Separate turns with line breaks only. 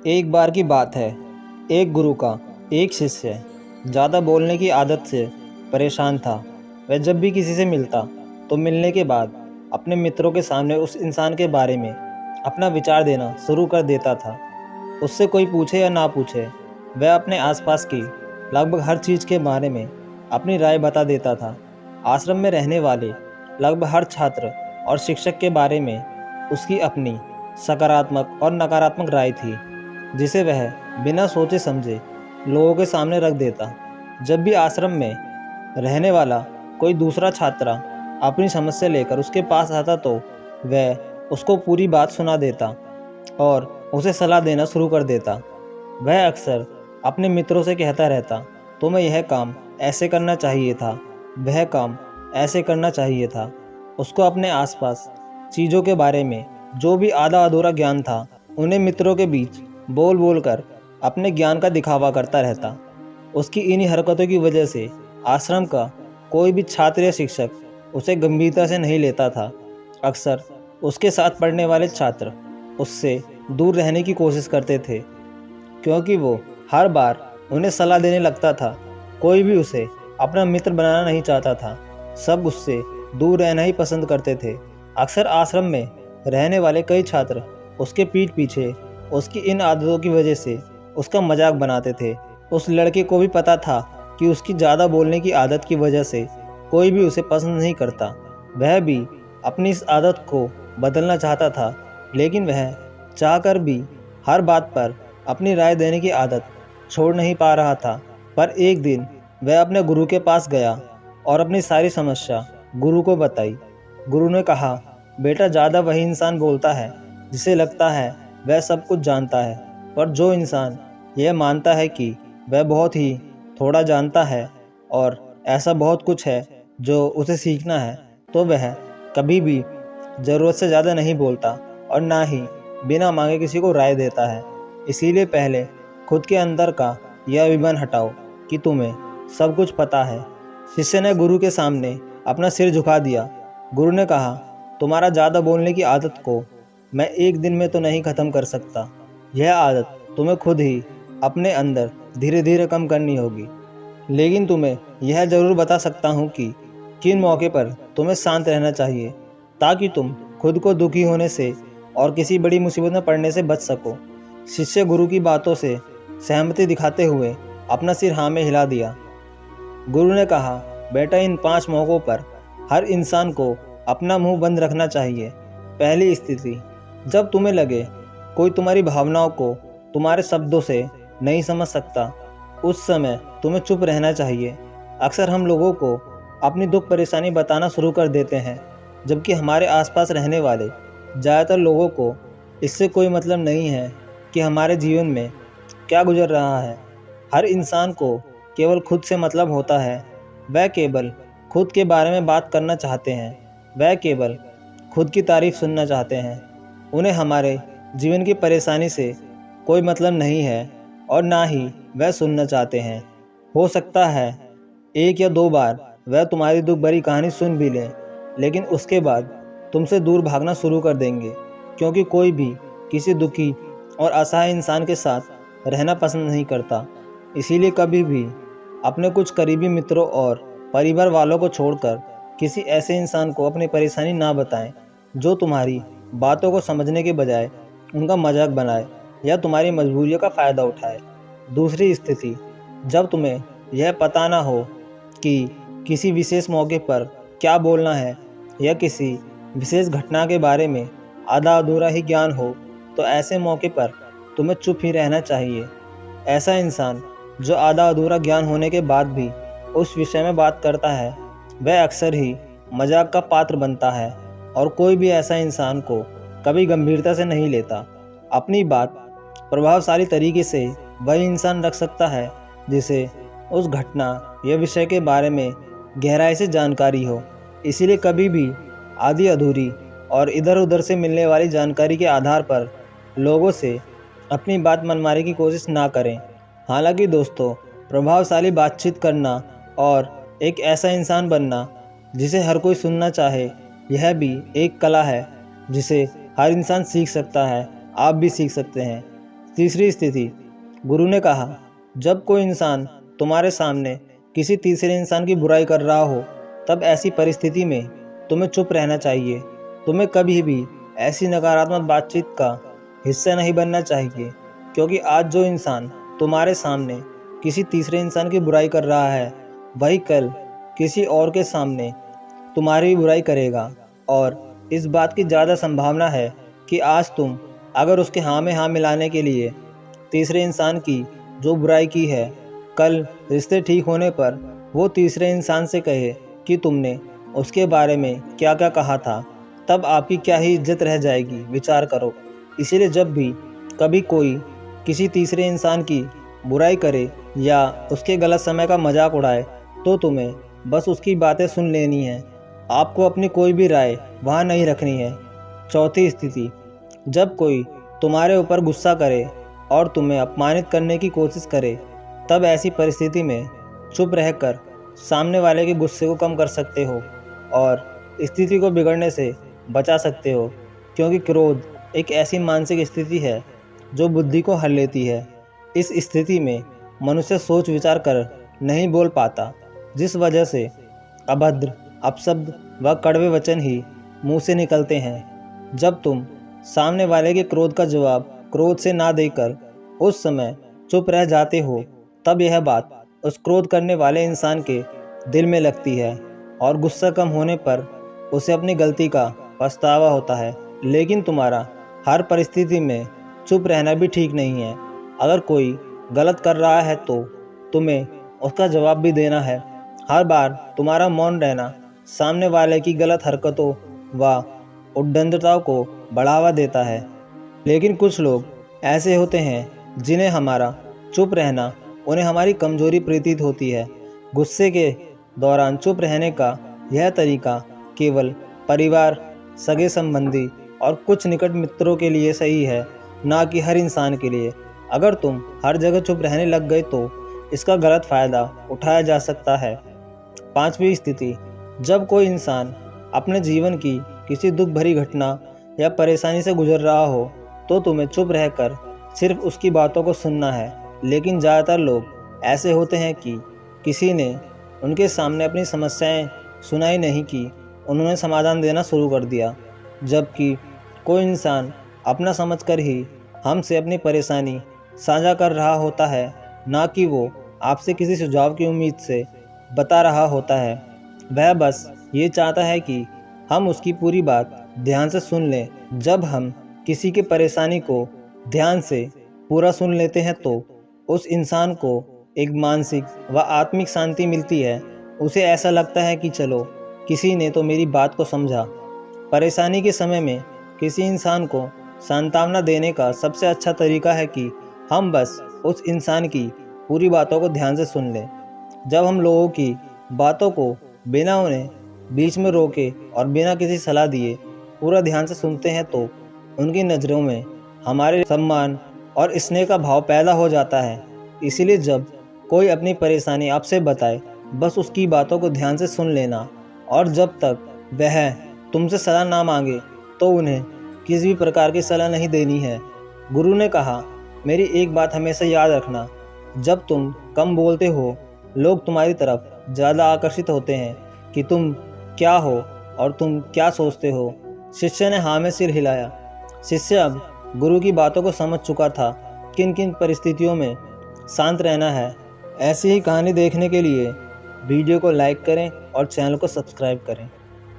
एक बार की बात है। एक गुरु का एक शिष्य ज़्यादा बोलने की आदत से परेशान था। वह जब भी किसी से मिलता तो मिलने के बाद अपने मित्रों के सामने उस इंसान के बारे में अपना विचार देना शुरू कर देता था। उससे कोई पूछे या ना पूछे, वह अपने आसपास की लगभग हर चीज़ के बारे में अपनी राय बता देता था। आश्रम में रहने वाले लगभग हर छात्र और शिक्षक के बारे में उसकी अपनी सकारात्मक और नकारात्मक राय थी, जिसे वह बिना सोचे समझे लोगों के सामने रख देता। जब भी आश्रम में रहने वाला कोई दूसरा छात्र अपनी समस्या लेकर उसके पास आता तो वह उसको पूरी बात सुना देता और उसे सलाह देना शुरू कर देता। वह अक्सर अपने मित्रों से कहता रहता, तुम्हें यह काम ऐसे करना चाहिए था, वह काम ऐसे करना चाहिए था। उसको अपने आसपास चीज़ों के बारे में जो भी आधा अधूरा ज्ञान था, उन्हें मित्रों के बीच बोल बोल कर अपने ज्ञान का दिखावा करता रहता। उसकी इन्हीं हरकतों की वजह से आश्रम का कोई भी छात्र या शिक्षक उसे गंभीरता से नहीं लेता था। अक्सर उसके साथ पढ़ने वाले छात्र उससे दूर रहने की कोशिश करते थे, क्योंकि वो हर बार उन्हें सलाह देने लगता था। कोई भी उसे अपना मित्र बनाना नहीं चाहता था, सब उससे दूर रहना ही पसंद करते थे। अक्सर आश्रम में रहने वाले कई छात्र उसके पीठ पीछे उसकी इन आदतों की वजह से उसका मजाक बनाते थे। उस लड़के को भी पता था कि उसकी ज़्यादा बोलने की आदत की वजह से कोई भी उसे पसंद नहीं करता। वह भी अपनी इस आदत को बदलना चाहता था, लेकिन वह चाहकर भी हर बात पर अपनी राय देने की आदत छोड़ नहीं पा रहा था। पर एक दिन वह अपने गुरु के पास गया और अपनी सारी समस्या गुरु को बताई। गुरु ने कहा, बेटा, ज़्यादा वही इंसान बोलता है जिसे लगता है वह सब कुछ जानता है, पर जो इंसान यह मानता है कि वह बहुत ही थोड़ा जानता है और ऐसा बहुत कुछ है जो उसे सीखना है, तो वह कभी भी ज़रूरत से ज़्यादा नहीं बोलता और ना ही बिना मांगे किसी को राय देता है। इसीलिए पहले खुद के अंदर का यह अभिमान हटाओ कि तुम्हें सब कुछ पता है। शिष्य ने गुरु के सामने अपना सिर झुका दिया। गुरु ने कहा, तुम्हारा ज़्यादा बोलने की आदत को मैं एक दिन में तो नहीं ख़त्म कर सकता। यह आदत तुम्हें खुद ही अपने अंदर धीरे धीरे कम करनी होगी। लेकिन तुम्हें यह ज़रूर बता सकता हूँ कि किन मौके पर तुम्हें शांत रहना चाहिए, ताकि तुम खुद को दुखी होने से और किसी बड़ी मुसीबत में पड़ने से बच सको। शिष्य गुरु की बातों से सहमति दिखाते हुए अपना सिर हाँ में हिला दिया। गुरु ने कहा, बेटा, इन 5 मौक़ों पर हर इंसान को अपना मुंह बंद रखना चाहिए। पहली स्थिति, जब तुम्हें लगे कोई तुम्हारी भावनाओं को तुम्हारे शब्दों से नहीं समझ सकता, उस समय तुम्हें चुप रहना चाहिए। अक्सर हम लोगों को अपनी दुख परेशानी बताना शुरू कर देते हैं, जबकि हमारे आसपास रहने वाले ज़्यादातर लोगों को इससे कोई मतलब नहीं है कि हमारे जीवन में क्या गुजर रहा है। हर इंसान को केवल खुद से मतलब होता है। वह केवल खुद के बारे में बात करना चाहते हैं, वह केवल खुद की तारीफ सुनना चाहते हैं। उन्हें हमारे जीवन की परेशानी से कोई मतलब नहीं है और ना ही वह सुनना चाहते हैं। हो सकता है 1 या 2 बार वह तुम्हारी दुख भरी कहानी सुन भी लें, लेकिन उसके बाद तुमसे दूर भागना शुरू कर देंगे, क्योंकि कोई भी किसी दुखी और असहाय इंसान के साथ रहना पसंद नहीं करता। इसीलिए कभी भी अपने कुछ करीबी मित्रों और परिवार वालों को छोड़कर किसी ऐसे इंसान को अपनी परेशानी ना बताएं जो तुम्हारी बातों को समझने के बजाय उनका मजाक बनाए या तुम्हारी मजबूरियों का फ़ायदा उठाए। दूसरी स्थिति, जब तुम्हें यह पता ना हो कि किसी विशेष मौके पर क्या बोलना है या किसी विशेष घटना के बारे में आधा अधूरा ही ज्ञान हो, तो ऐसे मौके पर तुम्हें चुप ही रहना चाहिए। ऐसा इंसान जो आधा अधूरा ज्ञान होने के बाद भी उस विषय में बात करता है, वह अक्सर ही मजाक का पात्र बनता है और कोई भी ऐसा इंसान को कभी गंभीरता से नहीं लेता। अपनी बात प्रभावशाली तरीके से वही इंसान रख सकता है जिसे उस घटना या विषय के बारे में गहराई से जानकारी हो। इसीलिए कभी भी आधी अधूरी और इधर उधर से मिलने वाली जानकारी के आधार पर लोगों से अपनी बात मनवाने की कोशिश ना करें। हालांकि दोस्तों, प्रभावशाली बातचीत करना और एक ऐसा इंसान बनना जिसे हर कोई सुनना चाहे, यह भी एक कला है जिसे हर इंसान सीख सकता है। आप भी सीख सकते हैं। तीसरी स्थिति, गुरु ने कहा, जब कोई इंसान तुम्हारे सामने किसी तीसरे इंसान की बुराई कर रहा हो, तब ऐसी परिस्थिति में तुम्हें चुप रहना चाहिए। तुम्हें कभी भी ऐसी नकारात्मक बातचीत का हिस्सा नहीं बनना चाहिए, क्योंकि आज जो इंसान तुम्हारे सामने किसी तीसरे इंसान की बुराई कर रहा है, वही कल किसी और के सामने तुम्हारी बुराई करेगा। और इस बात की ज़्यादा संभावना है कि आज तुम अगर उसके हाँ में हाँ मिलाने के लिए तीसरे इंसान की जो बुराई की है, कल रिश्ते ठीक होने पर वो तीसरे इंसान से कहे कि तुमने उसके बारे में क्या क्या कहा था, तब आपकी क्या ही इज्जत रह जाएगी। विचार करो। इसीलिए जब भी कभी कोई किसी तीसरे इंसान की बुराई करे या उसके गलत समय का मजाक उड़ाए, तो तुम्हें बस उसकी बातें सुन लेनी है। आपको अपनी कोई भी राय वहाँ नहीं रखनी है। चौथी स्थिति, जब कोई तुम्हारे ऊपर गुस्सा करे और तुम्हें अपमानित करने की कोशिश करे, तब ऐसी परिस्थिति में चुप रहकर सामने वाले के गुस्से को कम कर सकते हो और स्थिति को बिगड़ने से बचा सकते हो, क्योंकि क्रोध एक ऐसी मानसिक स्थिति है जो बुद्धि को हर लेती है। इस स्थिति में मनुष्य सोच विचार कर नहीं बोल पाता, जिस वजह से अभद्र अपशब्द व कड़वे वचन ही मुंह से निकलते हैं। जब तुम सामने वाले के क्रोध का जवाब क्रोध से ना देकर उस समय चुप रह जाते हो, तब यह बात उस क्रोध करने वाले इंसान के दिल में लगती है और गुस्सा कम होने पर उसे अपनी गलती का पछतावा होता है। लेकिन तुम्हारा हर परिस्थिति में चुप रहना भी ठीक नहीं है। अगर कोई गलत कर रहा है तो तुम्हें उसका जवाब भी देना है। हर बार तुम्हारा मौन रहना सामने वाले की गलत हरकतों व उद्दंडताओं को बढ़ावा देता है। लेकिन कुछ लोग ऐसे होते हैं जिन्हें हमारा चुप रहना उन्हें हमारी कमजोरी प्रतीत होती है। गुस्से के दौरान चुप रहने का यह तरीका केवल परिवार, सगे संबंधी और कुछ निकट मित्रों के लिए सही है, ना कि हर इंसान के लिए। अगर तुम हर जगह चुप रहने लग गए तो इसका गलत फ़ायदा उठाया जा सकता है। पांचवी स्थिति, जब कोई इंसान अपने जीवन की किसी दुख भरी घटना या परेशानी से गुजर रहा हो, तो तुम्हें चुप रहकर सिर्फ उसकी बातों को सुनना है। लेकिन ज़्यादातर लोग ऐसे होते हैं कि किसी ने उनके सामने अपनी समस्याएं सुनाई नहीं की, उन्होंने समाधान देना शुरू कर दिया। जबकि कोई इंसान अपना समझकर ही हमसे अपनी परेशानी साझा कर रहा होता है, ना कि वो आपसे किसी सुझाव की उम्मीद से बता रहा होता है। वह बस ये चाहता है कि हम उसकी पूरी बात ध्यान से सुन लें। जब हम किसी की परेशानी को ध्यान से पूरा सुन लेते हैं तो उस इंसान को एक मानसिक व आत्मिक शांति मिलती है। उसे ऐसा लगता है कि चलो, किसी ने तो मेरी बात को समझा। परेशानी के समय में किसी इंसान को सांत्वना देने का सबसे अच्छा तरीका है कि हम बस उस इंसान की पूरी बातों को ध्यान से सुन लें। जब हम लोगों की बातों को बिना उन्हें बीच में रोके और बिना किसी सलाह दिए पूरा ध्यान से सुनते हैं, तो उनकी नज़रों में हमारे सम्मान और स्नेह का भाव पैदा हो जाता है। इसीलिए जब कोई अपनी परेशानी आपसे बताए, बस उसकी बातों को ध्यान से सुन लेना, और जब तक वह तुमसे सलाह ना मांगे तो उन्हें किसी भी प्रकार की सलाह नहीं देनी है। गुरु ने कहा, मेरी एक बात हमेशा याद रखना, जब तुम कम बोलते हो, लोग तुम्हारी तरफ ज़्यादा आकर्षित होते हैं कि तुम क्या हो और तुम क्या सोचते हो। शिष्य ने हाँ में सिर हिलाया। शिष्य अब गुरु की बातों को समझ चुका था, किन किन परिस्थितियों में शांत रहना है। ऐसी ही कहानी देखने के लिए वीडियो को लाइक करें और चैनल को सब्सक्राइब करें।